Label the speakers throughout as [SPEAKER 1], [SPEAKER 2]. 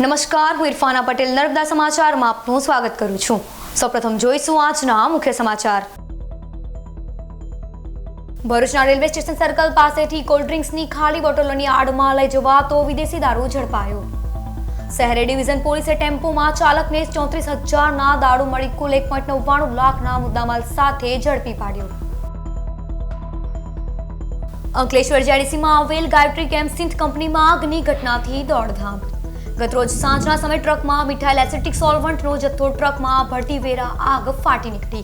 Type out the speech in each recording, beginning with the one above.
[SPEAKER 1] નમસ્કાર, હું ઇરફાના પટેલ નર્મદા સમાચારમાં આપનું સ્વાગત કરું છું। સૌપ્રથમ જોઈશું આજના મુખ્ય સમાચાર। ભરૂચના રેલવે સ્ટેશન સર્કલ પાસેથી કોલ્ડ ડ્રિંક્સની ખાલી બોટલોની આડમાં લઈ જવાતો વિદેશી દારૂ ઝડપાયો। શહેરી ડિવિઝન પોલીસે ટેમ્પોમાં ચાલકને 34,000ના દારૂ મળી કુલ 1.99 લાખના મુદ્દામાલ સાથે ઝડપી પાડ્યો। અંકલેશ્વર જેડીસીમાં આવેલ ગાયત્રી કેમ્પ સિંથ કંપનીમાં આગની ઘટનાથી દોડધામ। ગતરોજ સાંજના સમયે ટ્રકમાં મિથાઇલ એસિટિક સોલ્વન્ટનો જથ્થો ટ્રકમાં ભરતી વેરા આગ ફાટી નીકળી।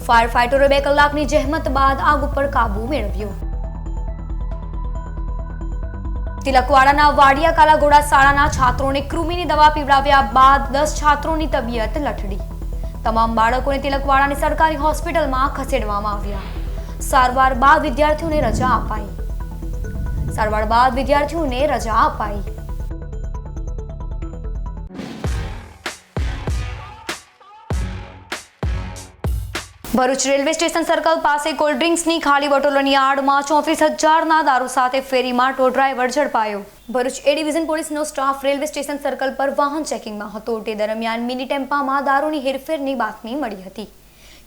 [SPEAKER 1] ફાયર ફાઇટરોએ 2 કલાકની જહેમત બાદ આગ ઉપર કાબુ મેળવ્યો। તિલકવાડાના વાડિયા કાલાઘોડા શાળાના છાત્રોને કૃમિની દવા પીવડાવ્યા બાદ 10 છાત્રોની તબિયત લથડી। તમામ બાળકોને તિલકવાડાની સરકારી હોસ્પિટલમાં ખસેડવામાં આવ્યા। સારવાર બાદ વિદ્યાર્થીઓને રજા અપાઈ। ભરૂચ રેલવે સ્ટેશન સર્કલ પાસે કોલ્ડ ડ્રિંક્સની ખાલી બોટલોની આડમાં 34,000ના દારૂ સાથે ફેરીમાં ટો ડ્રાઈવર ઝડપાયો। ભરૂચ એ ડિવિઝન પોલીસનો સ્ટાફ રેલવે સ્ટેશન સર્કલ પર વાહન ચેકિંગમાં હતો। તે દરમિયાન મિની ટેમ્પામાં દારૂની હેરફેરની બાતમી મળી હતી।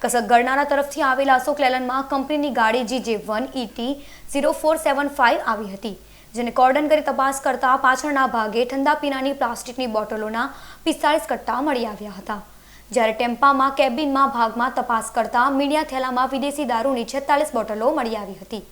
[SPEAKER 1] કસક ગરનાળા તરફથી આવેલા અશોક લેલનમાં કંપનીની ગાડી GJ1ET0475 આવી હતી, જેને કોર્ડન કરી તપાસ કરતા પાછળના ભાગે ઠંડા પીણાની પ્લાસ્ટિકની બોટલોના 45 કટ્ટા મળી આવ્યા હતા। જ્યારે ટેમ્પામાં કેબિનમાં ભાગમાં તપાસ કરતા મીડિયા થેલામાં વિદેશી દારૂની 46 બોટલો મળી આવી હતી।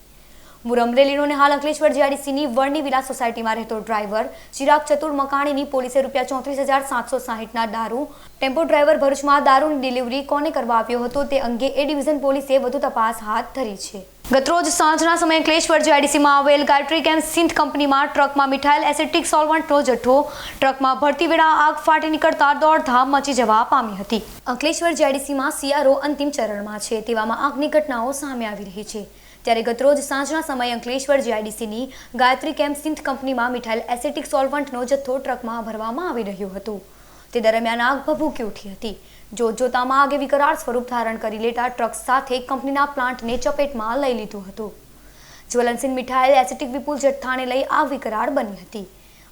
[SPEAKER 1] મુરમરેલીનો હાલ અંકલેશ્વર જેડીસીની વર્ણી વિલાસ સોસાયટીમાં રહેતો ડ્રાઈવર ચિરાગ ચતુર મકાણીની પોલીસે ₹34,760ના દારૂ ટેમ્પો ડ્રાઈવર ભરૂચમાં દારૂની ડિલિવરી કોને કરવા આવ્યો હતો તે અંગે એ ડિવિઝન પોલીસે વધુ તપાસ હાથ ધરી છે। ગતરોજ સાંજના સમયે અંકલેશ્વર જેડીસીમાં આવેલ ગાયત્રી કેમ્પ સિંથ કંપનીમાં ટ્રકમાં મિથાઇલ એસિટિક સોલ્વન્ટનો જથ્થો ટ્રકમાં ભરતી વેળા આગ ફાટી નીકળતા દોડધામ મચી જવા પામી હતી। અંકલેશ્વર જેડીસીમાં CRO અંતિમ ચરણમાં છે, તેવામાં આગની ઘટનાઓ સામે આવી રહી છે। ત્યારે ગતરોજ સાંજના સમયે અંકલેશ્વર જેડીસીની ગાયત્રી કેમ્પ સિંથ કંપનીમાં મિથાઇલ એસિટિક સોલ્વન્ટનો જથ્થો ટ્રકમાં ભરવામાં આવી રહ્યો હતો। તે દરમિયાન આગ ભભૂકી ઉઠી હતી। જોતજોતામાં આગે વિકરાળ સ્વરૂપ ધારણ કરી લેતા ટ્રક સાથે કંપનીના પ્લાન્ટને ચપેટમાં લઈ લીધું હતું। જ્વલનશીલ મિથાઇલ એસિટિક વિપુલ જથ્થાને લઈ આગ વિકરાળ બની હતી।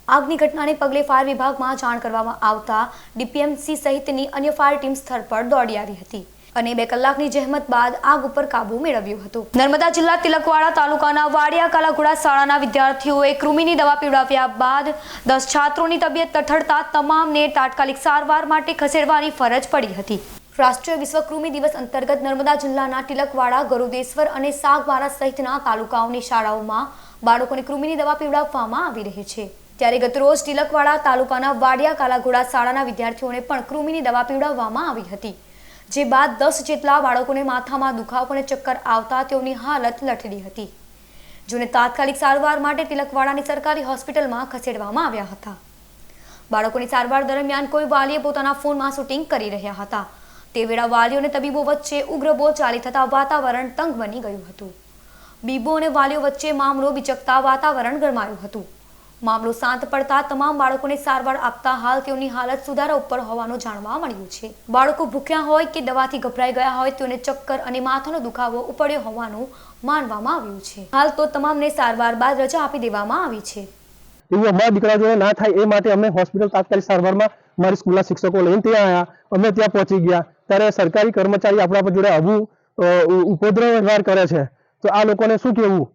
[SPEAKER 1] આગની ઘટનાને પગલે ફાયર વિભાગમાં જાણ કરવામાં આવતા DPMC સહિતની અન્ય ફાયર ટીમ સ્થળ પર દોડી આવી હતી અને 2 કલાકની જહેમત બાદ આગ ઉપર કાબુ મેળવ્યો હતો। નર્મદા જિલ્લા તિલકવાડા તાલુકાના વાડિયા કાલાઘોડા શાળાના વિદ્યાર્થીઓએ કૃમિની દવા પીવડાવ્યા બાદ 10 છાત્રોની તબિયત લથડતા તમામને તાત્કાલિક સારવાર માટે ખસેડવાની ફરજ પડી હતી। રાષ્ટ્રીય વિશ્વ કૃમિ દિવસ અંતર્ગત નર્મદા જિલ્લાના તિલકવાડા, ગરુદેશ્વર અને સાગબારા સહિતના તાલુકાઓની શાળાઓમાં બાળકોને કૃમિની દવા પીવડાવવામાં આવી રહી છે। ત્યારે ગતરોજ તિલકવાડા તાલુકાના વાડિયા કાલાઘોડા શાળાના વિદ્યાર્થીઓને પણ કૃમિની દવા પીવડાવવામાં આવી હતી, જે બાદ 10 જેટલા બાળકોને માથામાં દુખાવો અને ચક્કર આવતા તેઓની હાલત લથડી હતી, જેને તાત્કાલિક સારવાર માટે તિલકવાડાની સરકારી હોસ્પિટલમાં ખસેડવામાં આવ્યા હતા। બાળકોની સારવાર દરમિયાન કોઈ વાલીએ પોતાના ફોનમાં શૂટિંગ કરી રહ્યા હતા। તે વેળા વાલીઓ અને તબીબો વચ્ચે ઉગ્ર બોલચાલી થતા વાતાવરણ તંગ બની ગયું હતું। બીબો અને વાલીઓ વચ્ચે મામલો બિચકતા વાતાવરણ ગરમાયું હતું। મામલો શાંત પડતા તમામ બાળકોને સારવાર આપતા હાલ તેઓની હાલત સુધારા ઉપર હોવાનું જાણવા મળ્યું છે। બાળકો ભૂખ્યા હોય કે દવાથી ગભરાઈ ગયા હોય તેઓને ચક્કર અને માથાનો દુખાવો ઉપડ્યો હોવાનું માનવામાં આવ્યું છે। હાલ તો તમામને સારવાર બાદ રજા આપી દેવામાં આવી છે।
[SPEAKER 2] એવું અમારા દીકરા જોડે ના થાય એ માટે અમે હોસ્પિટલ તાત્કાલિક સારવારમાં મારી સ્કૂલના શિક્ષકો લઈને ત્યાં આવ્યા। અમે ત્યાં પહોંચી ગયા ત્યારે સરકારી કર્મચારી આપણા પર જોડે આવું ઉપદ્રવ વ્યવહાર કરે છે, તો આ લોકોને શું કહેવું?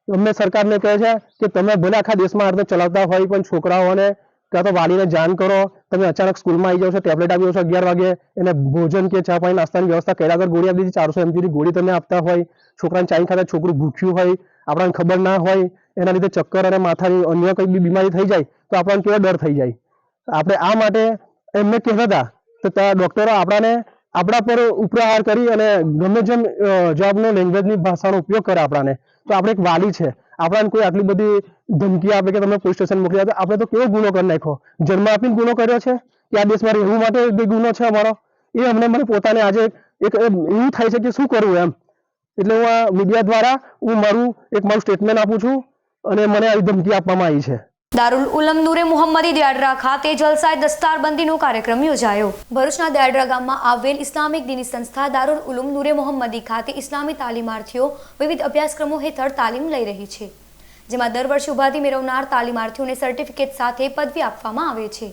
[SPEAKER 2] અમને સરકારને કહે છે કે તમે ભલે આખા દેશમાં આ રીતે ચલાવતા હોય પણ છોકરાઓને કાં તો વાલીને જાણ કરો। તમે અચાનક સ્કૂલમાં આવી જાઓ છો, ટેબ્લેટ આપી જાઓ છો 11 વાગે, એને ભોજન કે ચા પાણી નાસ્તાની વ્યવસ્થા કર્યા વગર ગોળી આપી દીધી, 400 mgની ગોળી તમે આપતા હોય, છોકરાને ચાઈ ખાતા છોકરું ભૂખ્યું હોય, આપણને ખબર ના હોય, એના લીધે ચક્કર અને માથાની અન્ય કંઈ બી બીમારી થઈ જાય તો આપણને કેવો ડર થઈ જાય। આપણે આ માટે એમને કહેતા હતા તો ડૉક્ટરો આપણા પર ઉપહાર કરી અને ગમે જેમ જવાબનો લેંગ્વેજની ભાષાનો ઉપયોગ કરે આપણને, તો આપણે એક વાલી છે, આપણને કોઈ આટલી બધી ધમકી આપે કે તમે પોલીસ સ્ટેશન મોકલી આપે, આપણે તો કેવો ગુનો કરી નાખ્યો? જન્મ આપીને ગુનો કર્યો છે કે આ દેશમાં રહેવું માટે ગુનો છે અમારો? એ મને પોતાને આજે એક એવું થાય છે કે શું કરવું એમ। એટલે હું આ મીડિયા દ્વારા મારું સ્ટેટમેન્ટ આપું છું અને મને આવી ધમકી આપવામાં આવી છે।
[SPEAKER 1] દારુલ ઉલમ નૂરે મુહમ્મદી દયાડરા ખાતે જલસાએ દસ્તારબંધીનો કાર્યક્રમ યોજાયો। ભરૂચના દયાડરા ગામમાં આવેલ ઇસ્લામિક દીની સંસ્થા દારુલ ઉલમ નૂરે મુહમ્મદી ખાતે ઇસ્લામી તાલીમાર્થીઓ વિવિધ અભ્યાસક્રમો હેઠળ તાલીમ લઈ રહી છે। જેમાં દર વર્ષે ઉપાધિ મેળવનાર તાલીમાર્થીઓને સર્ટિફિકેટ સાથે પદવી આપવામાં આવે છે,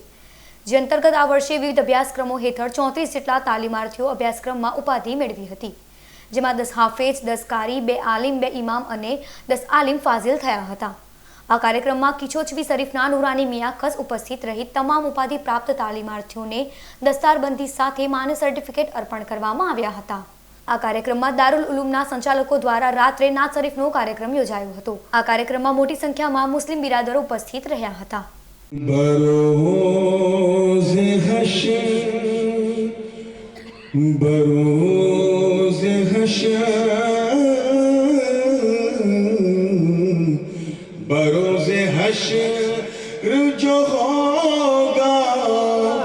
[SPEAKER 1] જે અંતર્ગત આ વર્ષે વિવિધ અભ્યાસક્રમો હેઠળ 34 જેટલા તાલીમાર્થીઓ અભ્યાસક્રમમાં ઉપાધિ મેળવી હતી, જેમાં 10 હાફેજ, 10 કારી, 2 આલિમ, 2 ઇમામ અને 10 આલિમ ફાઝિલ થયા હતા। આ કાર્યક્રમમાં કિચોચવી શરીફના નુરાની મિયા ખાસ ઉપસ્થિત રહી તમામ ઉપાધિ પ્રાપ્ત તાલીમાર્થીઓને દસ્તારબંધી સાથે માન્ય સર્ટિફિકેટ અર્પણ કરવામાં આવ્યા હતા। આ કાર્યક્રમમાં દારુલ ઉલૂમના સંચાલકો દ્વારા રાત્રે નાત શરીફનો કાર્યક્રમ યોજાયો હતો। આ કાર્યક્રમમાં મોટી સંખ્યામાં મુસ્લિમ બિરાદરો ઉપસ્થિત રહ્યા હતા।
[SPEAKER 3] बरोज़े हश्र जो होगा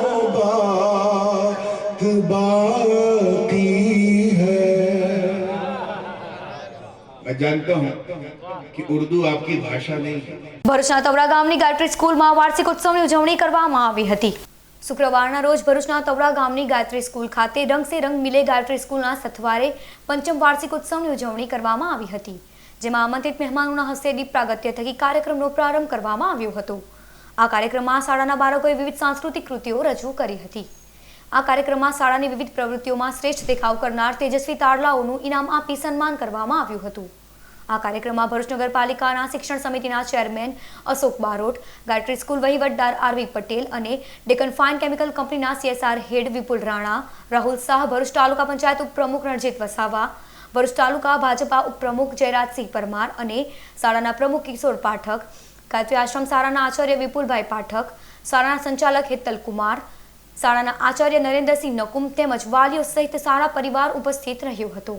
[SPEAKER 3] वो बात बाकी है। मैं जानता हूँ कि उर्दू आपकी भाषा नहीं है।
[SPEAKER 1] ભરૂચના તવરા ગામની ગાયત્રી સ્કૂલમાં વાર્ષિક ઉત્સવની ઉજવણી કરવામાં આવી હતી। શુક્રવારના રોજ ભરૂચના તવરા ગામની ગાયત્રી સ્કૂલ ખાતે રંગ સે રંગ મિલે ગાયત્રી સ્કૂલના સથવારે પંચમ વાર્ષિક ઉત્સવની ઉજવણી કરવામાં આવી હતી, જેમાં આમંત્રિત મહેમાનોના હસ્તે દીપ પ્રાગટ્ય થકી કાર્યક્રમનો પ્રારંભ કરવામાં આવ્યો હતો। આ કાર્યક્રમમાં શાળાના બાળકોએ વિવિધ સાંસ્કૃતિક કૃતિઓ રજૂ કરી હતી। આ કાર્યક્રમમાં શાળાની વિવિધ પ્રવૃત્તિઓમાં શ્રેષ્ઠ દેખાવ કરનાર તેજસ્વી તારલાઓનું ઇનામ આપી સન્માન કરવામાં આવ્યું હતું। આ કાર્યક્રમમાં ભરૂચ નગરપાલિકાના શિક્ષણ સમિતિના ચેરમેન અશોક બારોટ, ગાયત્રી સ્કૂલ વહીવટદાર આરવી પટેલ અને ડેકન ફાઇન કેમિકલ કંપનીના CSR હેડ વિપુલ રાણા, રાહુલ શાહ, ભરૂચ તાલુકા પંચાયત ઉપપ્રમુખ રણજીત વસાવા, ભરૂચ તાલુકા ભાજપા ઉપપ્રમુખ જયરાજસિંહ પરમાર અને શાળાના પ્રમુખ કિશોર પાઠક, ગાયત્રી આશ્રમ શાળાના આચાર્ય વિપુલભાઈ પાઠક, શાળાના સંચાલક હેતલ કુમાર, શાળાના આચાર્ય નરેન્દ્રસિંહ નકુમ તેમજ વાલીઓ સહિત શાળા પરિવાર ઉપસ્થિત રહ્યો હતો।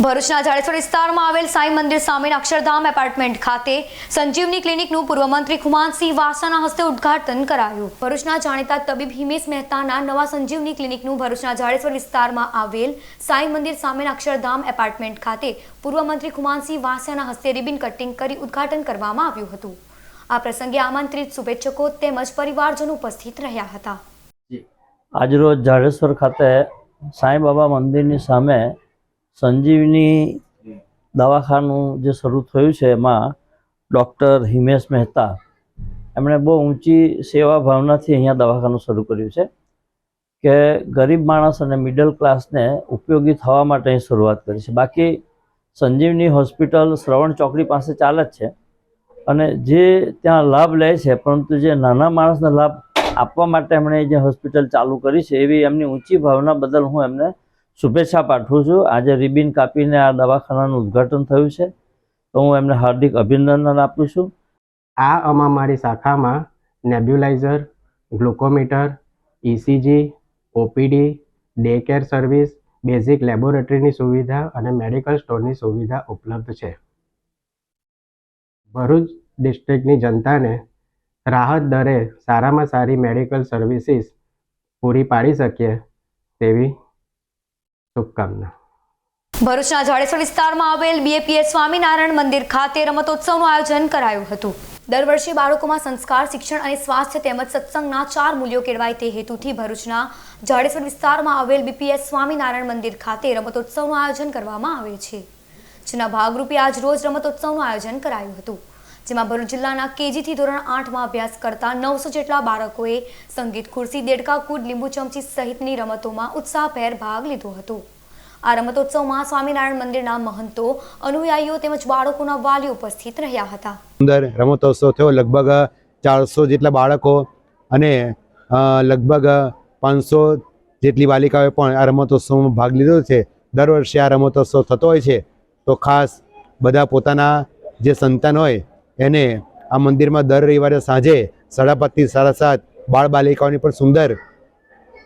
[SPEAKER 1] ભરૂચના જાડેશ્વર વિસ્તારમાં આવેલ સાંઈ મંદિર સામેના અક્ષરધામ એપાર્ટમેન્ટ ખાતે સંજીવની ક્લિનિકનું પૂર્વ મંત્રી ખુમાનસિંહ વાસાના હસ્તે ઉદ્ઘાટન કરાયું। ભરૂચના જાણીતા તબીબ હિમેશ મહેતાના નવા સંજીવની ક્લિનિકનું ભરૂચના જાડેશ્વર વિસ્તારમાં આવેલ સાંઈ મંદિર સામેના અક્ષરધામ એપાર્ટમેન્ટ ખાતે પૂર્વ મંત્રી ખુમાનસિંહ વાસાના હસ્તે રિબિન કટિંગ કરી ઉદ્ઘાટન કરવામાં આવ્યું હતું। આ પ્રસંગે આમંત્રિત શુભેચ્છકો તેમજ પરિવારજનો ઉપસ્થિત રહ્યા હતા।
[SPEAKER 4] આજરોજ જાડેશ્વર ખાતે સાંઈબાબા મંદિરની સામે સંજીવની દવાખાનું જે શરૂ થયું છે એમાં ડૉક્ટર હિમેશ મહેતા એમણે બહુ ઊંચી સેવા ભાવનાથી અહીંયા દવાખાનું શરૂ કર્યું છે કે ગરીબ માણસ અને મિડલ ક્લાસને ઉપયોગી થવા માટે અહીં શરૂઆત કરી છે. બાકી સંજીવની હોસ્પિટલ શ્રવણ ચોકડી પાસે ચાલે જ છે અને જે ત્યાં લાભ લે છે, પરંતુ જે નાના માણસને લાભ આપવા માટે એમણે જે હોસ્પિટલ ચાલુ કરી છે એવી એમની ઊંચી ભાવના બદલ હું એમને શુભેચ્છા પાઠવું છું. આજે રિબિન કાપીને આ દવાખાનાનું ઉદ્ઘાટન થયું છે તો હું એમને હાર્દિક અભિનંદન આપું છું.
[SPEAKER 5] આ અમારી શાખામાં nebuliser, glucometer, ECG, OPD, day care service, basic લેબોરેટરીની સુવિધા અને મેડિકલ સ્ટોરની સુવિધા ઉપલબ્ધ છે. ભરૂચ ડિસ્ટ્રિક્ટની જનતાને રાહત દરે સારામાં સારી મેડિકલ સર્વિસીસ પૂરી પાડી શકીએ તેવી શુભકામના.
[SPEAKER 1] ભરૂચના જાડેશ્વર વિસ્તારમાં આવેલ BAPS સ્વામિનારાયણ મંદિર ખાતે રમતોત્સવનું આયોજન કરાયું હતું. દર વર્ષે બાળકોમાં સંસ્કાર, શિક્ષણ અને સ્વાસ્થ્ય તેમજ સત્સંગના 4 મૂલ્યો કેળવાય તે હેતુથી ભરૂચના જાડેશ્વર વિસ્તારમાં આવેલ BPS સ્વામિનારાયણ મંદિર ખાતે રમતોત્સવનું આયોજન કરવામાં આવે છે. જેના ભાગરૂપે આજ રોજ રમતોત્સવનું આયોજન કરાયું હતું, જેમાં ભરૂચ જિલ્લાના KG થી ધોરણ 8માં અભ્યાસ કરતા 900 જેટલા બાળકોએ સંગીત ખુરશી, દેડકા કૂદ, લીંબુ ચમચી સહિતની રમતોમાં ઉત્સાહભેર ભાગ લીધો હતો. આ રમતોત્સવમાં સ્વામિનારાયણ મંદિરના મહંતો, અનુયાયીઓ તેમજ બાળકોના વાલીઓ ઉપસ્થિત રહ્યા હતા.
[SPEAKER 6] સુંદર રમતોત્સવ થયો. લગભગ 400 જેટલા બાળકો અને લગભગ 500 જેટલી બાલિકાઓએ પણ આ રમતોત્સવમાં ભાગ લીધો છે. દર વર્ષે આ રમતોત્સવ થતો હોય છે તો ખાસ બધા પોતાના જે સંતાન હોય એને આ મંદિરમાં દર રવિવારે સાંજે 5:30 થી 7:30 બાળ બાલિકાઓની પણ સુંદર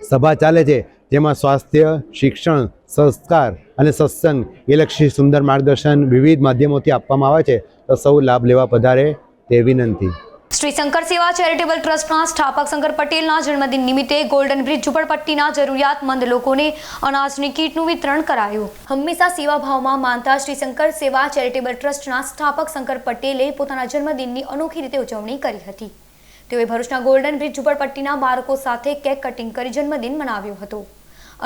[SPEAKER 6] સભા ચાલે છે, જેમાં સ્વાસ્થ્ય, શિક્ષણ, સંસ્કાર અને સત્સંગ એ લક્ષી સુંદર માર્ગદર્શન વિવિધ માધ્યમોથી આપવામાં આવે છે. તો સૌ લાભ લેવા પધારે તે વિનંતી.
[SPEAKER 1] શ્રી શંકર સેવા ચેરિટેબલ ટ્રસ્ટના સ્થાપક શંકર પટેલના જન્મદિન નિમિત્તે ગોલ્ડન બ્રિજ ઝુંપડપટ્ટીના જરૂરિયાતમંદ લોકોને અનાજની કીટનું વિતરણ કરાયું. હંમેશા સેવાભાવમાં માનતા શ્રી શંકર સેવા ચેરિટેબલ ટ્રસ્ટના સ્થાપક શંકર પટેલે પોતાના જન્મદિનની અનોખી રીતે ઉજવણી કરી હતી. તેઓએ ભરૂચના ગોલ્ડન બ્રિજ ઝુંપડપટ્ટીના બાળકો સાથે કેક કટિંગ કરી જન્મદિન મનાવ્યો હતો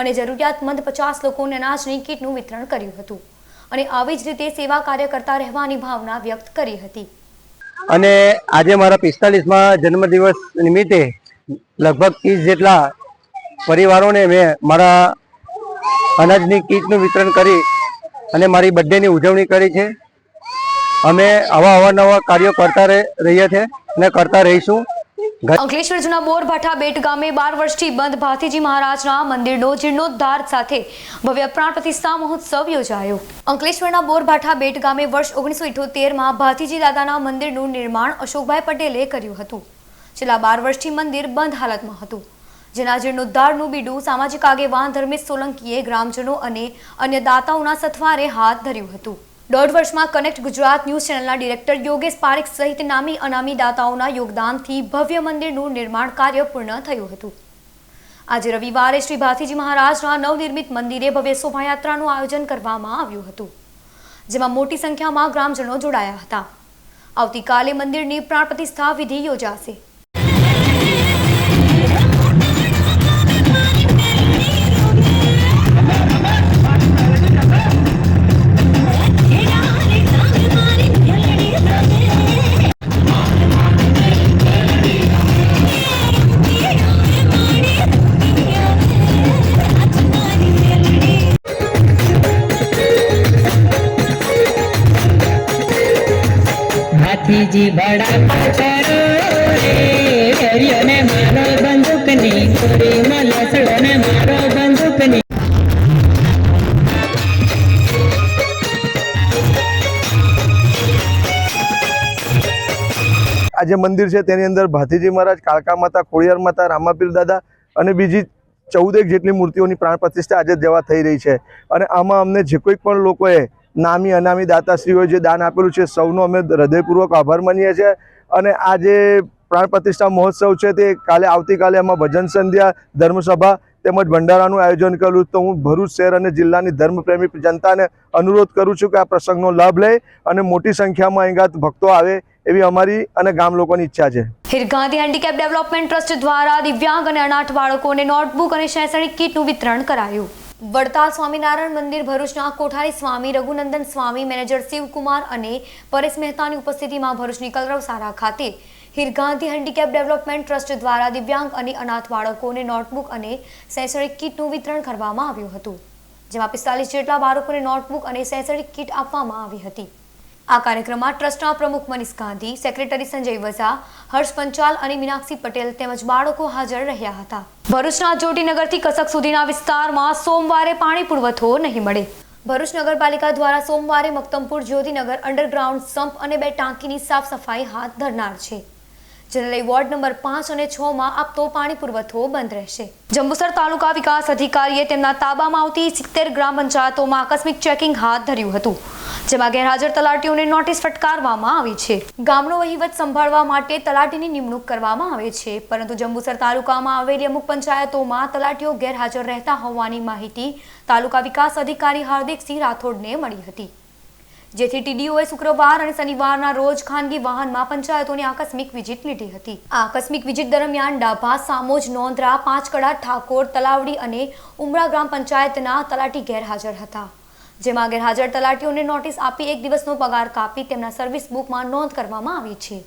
[SPEAKER 1] અને જરૂરિયાતમંદ 50 લોકોને અનાજની કીટનું વિતરણ કર્યું હતું અને આવી જ રીતે સેવા કાર્ય કરતા રહેવાની ભાવના વ્યક્ત કરી હતી.
[SPEAKER 7] અને આજે મારા 45મા જન્મદિવસ નિમિત્તે લગભગ 30 જેટલા પરિવારોને મેં મારા અનાજની કીટનું વિતરણ કરી અને મારી બર્થડેની ઉજવણી કરી છે. અમે આવા અવારનવાર કાર્યો કરતા રહીએ છીએ અને કરતા રહીશું.
[SPEAKER 1] અંકલેશ્વર જૂના બોરભાઠા બેટ ગામે 12 વર્ષથી બંધ ભાથીજી મહારાજના મંદિરનો જીર્ણોદ્ધાર સાથે ભવ્ય પ્રાણ પ્રતિષ્ઠા મહોત્સવ યોજાયો. અંકલેશ્વરના બોરભાઠા બેટ ગામે વર્ષ 1978માં ભાથીજી દાદાના મંદિરનું નિર્માણ અશોકભાઈ પટેલે કર્યું હતું. છેલ્લા 12 વર્ષથી મંદિર બંધ હાલતમાં હતું, જેના જીર્ણોદ્ધારનું બીડું સામાજિક આગેવાન ધર્મેશ સોલંકીએ ગ્રામજનો અને અન્ય દાતાઓના સથવારે હાથ ધર્યું હતું. 1.5 વર્ષમાં કનેક્ટ ગુજરાત ન્યૂઝ ચેનલના ડિરેક્ટર યોગેશ પારેખ સહિત નામી અનામી દાતાઓના યોગદાનથી ભવ્ય મંદિરનું નિર્માણ કાર્ય પૂર્ણ થયું હતું. આજે રવિવારે શ્રી ભાથીજી મહારાજના નવનિર્મિત મંદિરે ભવ્ય શોભાયાત્રાનું આયોજન કરવામાં આવ્યું હતું, જેમાં મોટી સંખ્યામાં ગ્રામજનો જોડાયા હતા. આવતીકાલે મંદિરની પ્રાણ પ્રતિષ્ઠા વિધિ યોજાશે.
[SPEAKER 8] ભાથીજી બડા પાછળ રે હરિયને મારો બંદૂકની ચોરીમાં લસડોને મારો બંદૂકની.
[SPEAKER 9] આ જે મંદિર છે તેની અંદર ભાથીજી મહારાજ, કાળકા માતા, ખોડિયાર માતા, રામાપીર દાદા અને બીજી 14 જેટલી મૂર્તિઓની પ્રાણ પ્રતિષ્ઠા આજે જવા થઈ રહી છે. અને આમાં અમને જે કોઈ પણ લોકોએ નામી અનામી દાતાશ્રીઓએ જે દાન આપેલું છે સૌનો અમે હૃદયપૂર્વક આભાર માનીએ છીએ. અને આ જે પ્રાણ પ્રતિષ્ઠા મહોત્સવ છે તે આવતીકાલે એમાં ભજન સંધ્યા, ધર્મસભા તેમજ ભંડારાનું આયોજન કરેલું. તો હું ભરૂચ શહેર અને જિલ્લાની ધર્મપ્રેમી જનતાને અનુરોધ કરું છું કે આ પ્રસંગનો લાભ લે અને મોટી સંખ્યામાં અહીં ભક્તો આવે એવી અમારી અને ગામ લોકોની ઈચ્છા છે.
[SPEAKER 1] હિરગાંધી હેન્ડીકેપ ડેવલપમેન્ટ ટ્રસ્ટ દ્વારા દિવ્યાંગ અને અનાથ બાળકોને નોટબુક અને શૈક્ષણિક કીટનું વિતરણ કરાયું. વડતાલ સ્વામિનારાયણ મંદિર ભરૂચના કોઠારી સ્વામી રઘુનંદન સ્વામી, મેનેજર શિવકુમાર અને પરેશ મહેતાની ઉપસ્થિતિમાં ભરૂચની કલરવસારા ખાતે હિરગાંધી હેન્ડીકેપ ડેવલપમેન્ટ ટ્રસ્ટ દ્વારા દિવ્યાંગ અને અનાથ બાળકોને નોટબુક અને શૈક્ષણિક કીટનું વિતરણ કરવામાં આવ્યું હતું, જેમાં 45 જેટલા બાળકોને નોટબુક અને શૈક્ષણિક કીટ આપવામાં આવી હતી. આ કાર્યક્રમમાં ટ્રસ્ટના પ્રમુખ મનીષ ગાંધી, સેક્રેટરી સંજય વઝા, હર્ષ પંચાલ અને મીનાક્ષી પટેલ તેમજ બાળકો હાજર રહ્યા હતા. ભરૂચના જોટીનગરથી કસક સુધીના વિસ્તારમાં સોમવારે પાણી પુરવઠો નહીં મળે. ભરૂચ નગરપાલિકા દ્વારા સોમવારે મક્તમપુર જ્યોતિનગર અંડરગ્રાઉન્ડ સંપ અને 2 ટાંકીની સાફ સફાઈ હાથ ધરનાર છે, જેને લઈ વોર્ડ નંબર 5 અને 6 માં આપતો પાણી પુરવઠો બંધ રહેશે. જંબુસર તાલુકા વિકાસ અધિકારીએ તેમના તાબામાં આવતી 70 ગ્રામ પંચાયતોમાં આકસ્મિક ચેકિંગ હાથ ધર્યું હતું, જેમાં ગેરહાજર તલાટીઓને નોટિસ ફટકારવામાં આવી છે. ગામનો વહીવટ સંભાળવા માટે તલાટીની નિમણૂક કરવામાં આવે છે, પરંતુ જંબુસર તાલુકામાં આવેલી અમુક પંચાયતોમાં તલાટીઓ ગેરહાજર રહેતા હોવાની માહિતી તાલુકા વિકાસ અધિકારી હાર્દિકસિંહ રાઠોડને મળી હતી, જેથી ટીડીઓએ શુક્રવાર અને શનિવારના રોજ ખાનગી વાહનમાં પંચાયતોની આકસ્મિક વિઝિટ લીધી હતી. આ આકસ્મિક વિઝિટ દરમિયાન ડાભા, સામોજ, નોંધરા, પાંચકડા, ઠાકોર, તલાવડી અને ઉમરા ગ્રામ પંચાયતના તલાટી ગેરહાજર હતા, જેમાં ગેરહાજર તલાટીઓને નોટિસ આપી 1 દિવસનો પગાર કાપી તેમના સર્વિસ બુકમાં નોંધ કરવામાં આવી છે.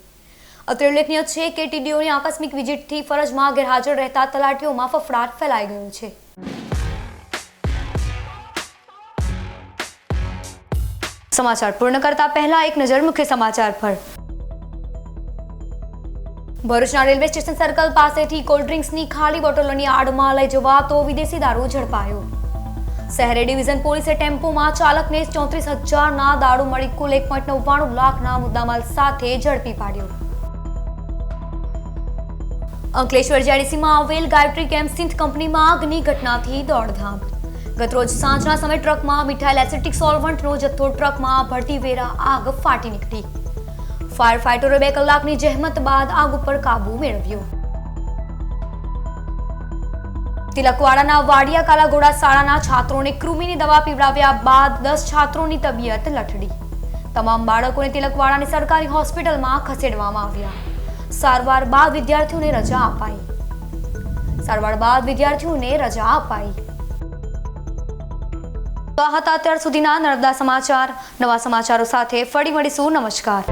[SPEAKER 1] અત્રે ઉલ્લેખનીય છે કે ટીડીઓની આકસ્મિક વિઝિટથી ફરજમાં ગેરહાજર રહેતા તલાટીઓમાં ફફડાટ ફેલાઈ ગયો છે. સમાચાર પૂર્ણ કરતા પહેલા એક નજર મુખ્ય સમાચાર પર. ભરૂચના રેલવે સ્ટેશન સર્કલ પાસેથી કોલ્ડ ડ્રિંક્સની ખાલી બોટલોની આડમાં લઈ જવાતો વિદેશી દારૂ ઝડપાયો. શહેરી ડિવિઝન પોલીસે ટેમ્પોમાં ચાલકને 34,000ના દારૂ મળી કુલ 1.99 લાખના મુદ્દામાલ સાથે ઝડપી પાડ્યો. અંકલેશ્વર જેડીસીમાં આવેલ ગાયત્રી કેમ્પ સિંધ કંપનીમાં આગની ઘટનાથી દોડધામ. ગતરોજ સાંજના સમયે ટ્રકમાં મિથાઇલ એસિટિક સોલ્વન્ટનો જથ્થો ટ્રકમાં ભરતી વેરા આગ ફાટી નીકળી. ફાયર ફાઇટરોએ 2 કલાકની જહેમત બાદ આગ ઉપર કાબુ મેળવ્યો. તિલકવાડાના વાડિયા કાલાઘોડા શાળાના છાત્રોને કૃમિની દવા પીવડાવ્યા બાદ 10 છાત્રોની તબિયત લથડી. તમામ બાળકોને તિલકવાડાની સરકારી હોસ્પિટલમાં ખસેડવામાં આવ્યા. સારવાર બાદ વિદ્યાર્થીઓને રજા અપાઈ. તો આ હતા અત્યાર સુધીના નર્મદા સમાચાર. નવા સમાચારો સાથે ફરી મળીશું. નમસ્કાર.